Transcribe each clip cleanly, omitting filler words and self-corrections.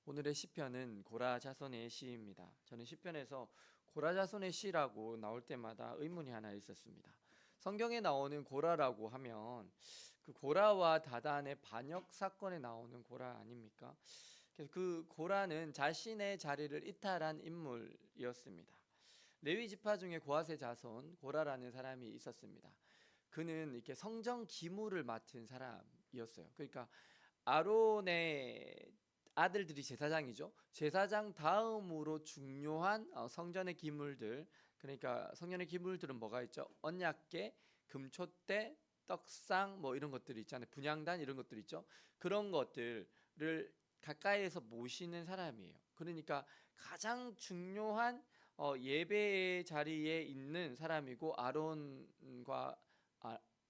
오늘의 시편은 고라 자손의 시입니다. 저는 시편에서 고라 자손의 시라고 나올 때마다 의문이 하나 있었습니다. 성경에 나오는 고라라고 하면 그 고라와 다단의 반역 사건에 나오는 고라 아닙니까? 그래서 그 고라는 자신의 자리를 이탈한 인물이었습니다. 레위 지파 중에 고핫의 자손 고라라는 사람이 있었습니다. 그는 이렇게 성전 기물을 맡은 사람이었어요. 그러니까 아론의 아들들이 제사장이죠. 제사장 다음으로 중요한 성전의 기물들, 그러니까 성전의 기물들은 뭐가 있죠? 언약궤, 금촛대, 떡상 뭐 이런 것들이 있잖아요. 분향단 이런 것들 있죠. 그런 것들을 가까이에서 모시는 사람이에요. 그러니까 가장 중요한 예배의 자리에 있는 사람이고 아론과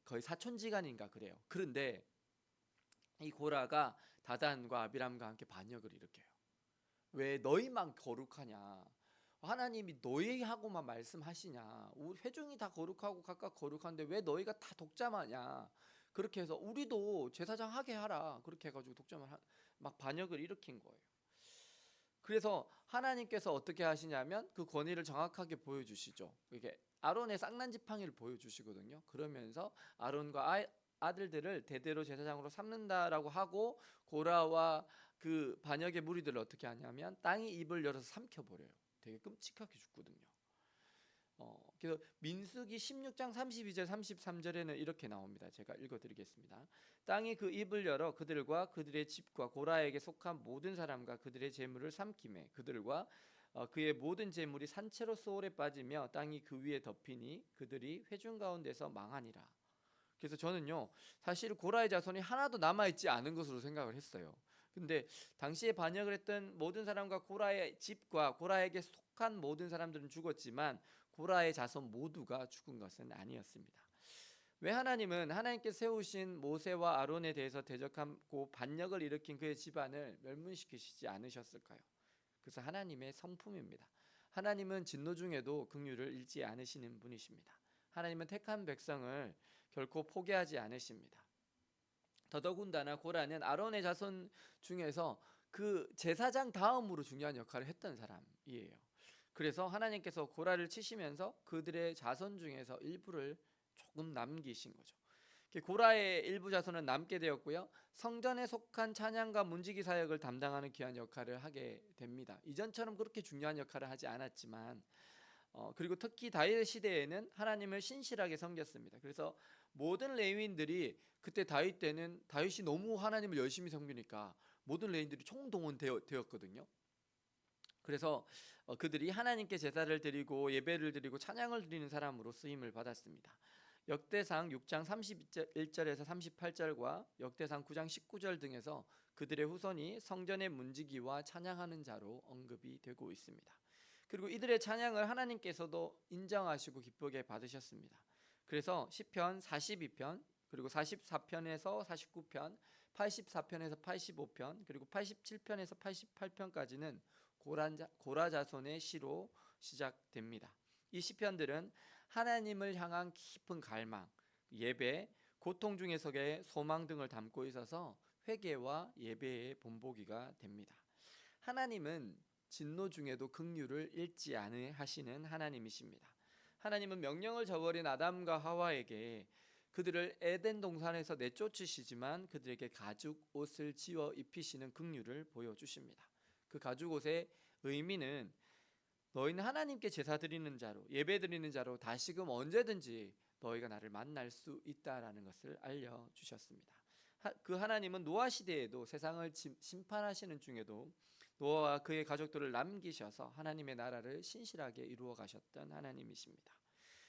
거의 사촌지간인가 그래요. 그런데 이 고라가 다단과 아비람과 함께 반역을 일으켜요. 왜 너희만 거룩하냐? 하나님이 너희하고만 말씀하시냐? 우리 회중이 다 거룩하고 각각 거룩한데 왜 너희가 다 독점하냐? 그렇게 해서 우리도 제사장 하게 하라. 그렇게 해가지고 막 반역을 일으킨 거예요. 그래서 하나님께서 어떻게 하시냐면 그 권위를 정확하게 보여주시죠. 이게 아론의 쌍난 지팡이를 보여주시거든요. 그러면서 아론과 아들들을 대대로 제사장으로 삼는다라고 하고 고라와 그 반역의 무리들을 어떻게 하냐면 땅이 입을 열어서 삼켜버려요. 되게 끔찍하게 죽거든요. 그래서 민수기 16장 32절 33절에는 이렇게 나옵니다. 제가 읽어드리겠습니다. 땅이 그 입을 열어 그들과 그들의 집과 고라에게 속한 모든 사람과 그들의 재물을 삼키매 그들과 그의 모든 재물이 산채로 소홀에 빠지며 땅이 그 위에 덮이니 그들이 회중 가운데서 망하니라. 그래서 저는요 사실 고라의 자손이 하나도 남아있지 않은 것으로 생각을 했어요. 근데 당시에 반역을 했던 모든 사람과 고라의 집과 고라에게 속한 모든 사람들은 죽었지만 고라의 자손 모두가 죽은 것은 아니었습니다. 왜 하나님은 하나님께 세우신 모세와 아론에 대해서 대적하고 반역을 일으킨 그의 집안을 멸문시키시지 않으셨을까요? 그래서 하나님의 성품입니다. 하나님은 진노 중에도 긍휼을 잃지 않으시는 분이십니다. 하나님은 택한 백성을 결코 포기하지 않으십니다. 더더군다나 고라는 아론의 자손 중에서 그 제사장 다음으로 중요한 역할을 했던 사람이에요. 그래서 하나님께서 고라를 치시면서 그들의 자손 중에서 일부를 조금 남기신 거죠. 고라의 일부 자손은 남게 되었고요. 성전에 속한 찬양과 문지기 사역을 담당하는 귀한 역할을 하게 됩니다. 이전처럼 그렇게 중요한 역할을 하지 않았지만 그리고 특히 다윗 시대에는 하나님을 신실하게 섬겼습니다. 그래서 모든 레위인들이 그때 다윗 때는 다윗이 너무 하나님을 열심히 섬기니까 모든 레위인들이 총동원되었거든요. 그래서 그들이 하나님께 제사를 드리고 예배를 드리고 찬양을 드리는 사람으로 쓰임을 받았습니다. 역대상 6장 31절에서 38절과 역대상 9장 19절 등에서 그들의 후손이 성전의 문지기와 찬양하는 자로 언급이 되고 있습니다. 그리고 이들의 찬양을 하나님께서도 인정하시고 기쁘게 받으셨습니다. 그래서 시편 42편 그리고 44편에서 49편 84편에서 85편 그리고 87편에서 88편까지는 고라 자손의 시로 시작됩니다. 이 시편들은 하나님을 향한 깊은 갈망, 예배, 고통 중에서의 소망 등을 담고 있어서 회개와 예배의 본보기가 됩니다. 하나님은 진노 중에도 긍휼을 잃지 않으시는 하나님이십니다. 하나님은 명령을 저버린 아담과 하와에게 그들을 에덴 동산에서 내쫓으시지만 그들에게 가죽 옷을 지어 입히시는 긍휼을 보여주십니다. 그 가죽 옷의 의미는 너희는 하나님께 제사 드리는 자로 예배 드리는 자로 다시금 언제든지 너희가 나를 만날 수 있다라는 것을 알려주셨습니다. 그 하나님은 노아 시대에도 세상을 심판하시는 중에도 노아와 그의 가족들을 남기셔서 하나님의 나라를 신실하게 이루어 가셨던 하나님이십니다.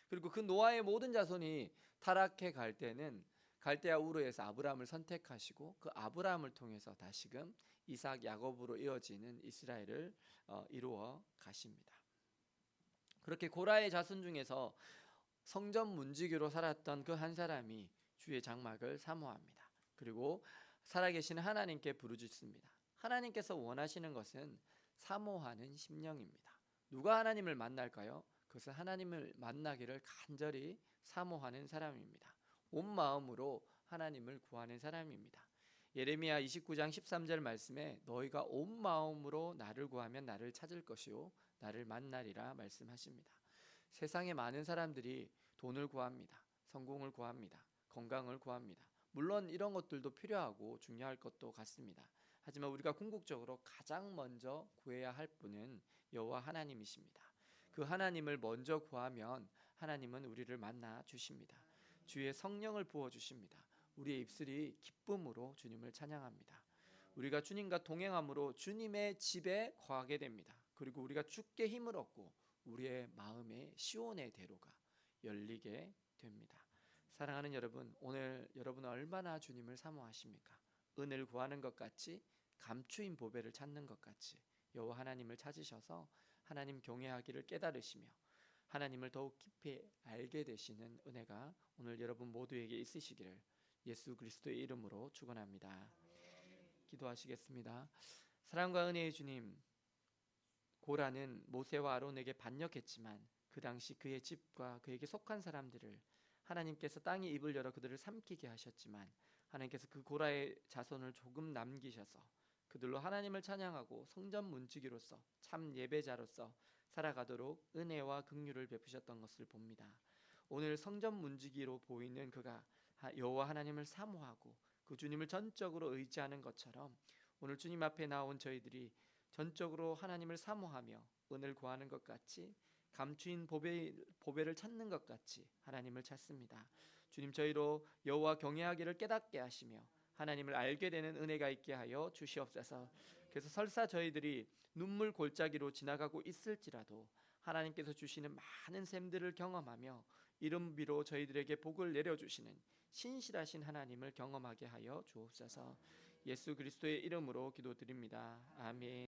그리고 그 노아의 모든 자손이 타락해 갈 때는 갈대아 우르에서 아브라함을 선택하시고 그 아브라함을 통해서 다시금 이삭 야곱으로 이어지는 이스라엘을 이루어 가십니다. 그렇게 고라의 자손 중에서 성전 문지기로 살았던 그 한 사람이 주의 장막을 사모합니다. 그리고 살아계신 하나님께 부르짖습니다. 하나님께서 원하시는 것은 사모하는 심령입니다. 누가 하나님을 만날까요? 그것은 하나님을 만나기를 간절히 사모하는 사람입니다. 온 마음으로 하나님을 구하는 사람입니다. 예레미야 29장 13절 말씀에 너희가 온 마음으로 나를 구하면 나를 찾을 것이요 나를 만나리라 말씀하십니다. 세상에 많은 사람들이 돈을 구합니다. 성공을 구합니다. 건강을 구합니다. 물론 이런 것들도 필요하고 중요할 것도 같습니다. 하지만 우리가 궁극적으로 가장 먼저 구해야 할 분은 여호와 하나님이십니다. 그 하나님을 먼저 구하면 하나님은 우리를 만나 주십니다. 주의 성령을 부어 주십니다. 우리의 입술이 기쁨으로 주님을 찬양합니다. 우리가 주님과 동행함으로 주님의 집에 거하게 됩니다. 그리고 우리가 주께 힘을 얻고 우리의 마음의 시온의 대로가 열리게 됩니다. 사랑하는 여러분, 오늘 여러분은 얼마나 주님을 사모하십니까? 은을 구하는 것 같이, 감추인 보배를 찾는 것 같이 여호와 하나님을 찾으셔서 하나님 경외하기를 깨달으시며 하나님을 더욱 깊이 알게 되시는 은혜가 오늘 여러분 모두에게 있으시기를 예수 그리스도의 이름으로 축원합니다. 기도하시겠습니다. 사랑과 은혜의 주님, 고라는 모세와 아론에게 반역했지만 그 당시 그의 집과 그에게 속한 사람들을 하나님께서 땅의 입을 열어 그들을 삼키게 하셨지만 하나님께서 그 고라의 자손을 조금 남기셔서 그들로 하나님을 찬양하고 성전 문지기로서 참 예배자로서 살아가도록 은혜와 긍휼을 베푸셨던 것을 봅니다. 오늘 성전 문지기로 보이는 그가 여호와 하나님을 사모하고 그 주님을 전적으로 의지하는 것처럼 오늘 주님 앞에 나온 저희들이 전적으로 하나님을 사모하며 은을 구하는 것 같이 감추인 보배를 찾는 것 같이 하나님을 찾습니다. 주님, 저희로 여호와 경외하기를 깨닫게 하시며 하나님을 알게 되는 은혜가 있게 하여 주시옵소서. 그래서 설사 저희들이 눈물 골짜기로 지나가고 있을지라도 하나님께서 주시는 많은 샘들을 경험하며 이름비로 저희들에게 복을 내려주시는 신실하신 하나님을 경험하게 하여 주옵소서. 예수 그리스도의 이름으로 기도드립니다. 아멘.